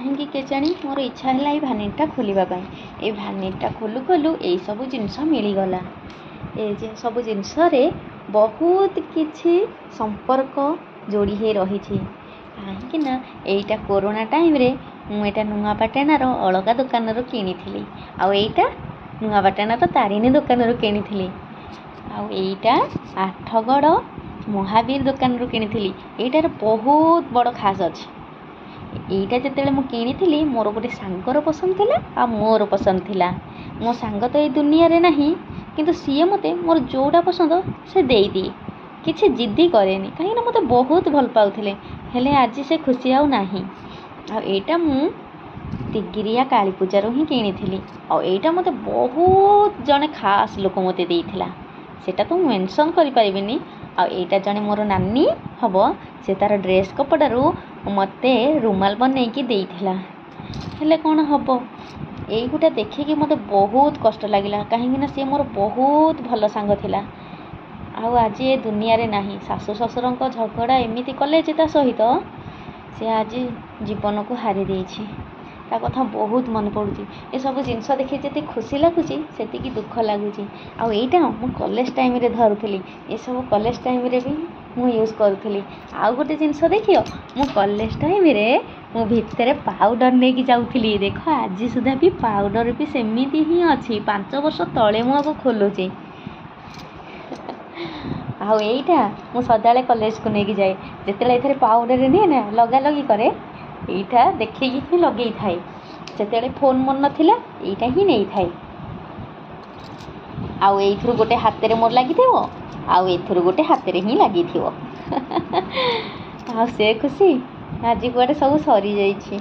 कहीं केजाणी मोर इच्छा है ये भैनिटा खोलवाई। ये भैनिटा खोलु खोलु यही सब जिनस मिलगला। ये सब जिनस बहुत किछि संपर्क जोड़ी हो रही कहीं यहीटा कोरोना टाइम रे मुझे नुआपाटणार अलगा दुकान किनी आईटा नुआपाटणार तारिणी दुकान किनी आईटा आठगड़ महावीर दुकान किनी। यहीटार बहुत बड़ खास अच्छे। यहीटा जिते मुझे किनी मोर गोटे सांगर पसंद थिला आ मोर पसंद थिला। मो सांग तो ये दुनिया रे नहीं किंतु सी मते मोर जोड़ा पसंद से दे दिए किसी जिद्दी करेनी कहीं मते बहुत भल पाउथिले हेले आज से खुशी आउ नाही। आईटा मु तिगिरिया काली पूजार ही किनी आईटा मते बहुत जने खास लोक मते देइथिला सेटा तो मेंशन करि परिबिनी। आईटा जने मोर नानी हबो से तार ड्रेस कपड़ारू मते रुमाल बनैकी देइथिला हेले कोन हबो एई गुटा देखिकी मते बहुत कष्ट लागिला कहीं सी मोर बहुत भल सांग थिला। आज ये दुनिया रे नहीं सासु ससुर झगड़ा एमती कले ता सहित सी आज जीवन को हारी देछि ता कथा बहुत मन पड़ुची। ये सब जिनस देखी जी खुशी लगुच से दुख लगुच। आईटा मु कॉलेज टाइम रे धरुली ये सब कॉलेज टाइम रे भी मु यूज करुली। आउ गोटे जिनस देखियो मु कॉलेज टाइम रे मु भितर पाउडर नहीं जाऊँगी देख आज सुधा भी पाउडर भी सेमती ही अच्छी 5 वर्ष तले मुझे खोलुचे। आईटा मु सदा कॉलेज को लेकिन जाए जिते ये पाउडर नहीं ना लगा लगी करे यहीटा देखी ही लगे थाए से फोन मन नाला यहीटा ही नहीं थाए। आउ गोटे हाथ में मोर लगी आउ गोटे हाथ में ही लगी से खुशी आज कुआडे सब सरी जाइए।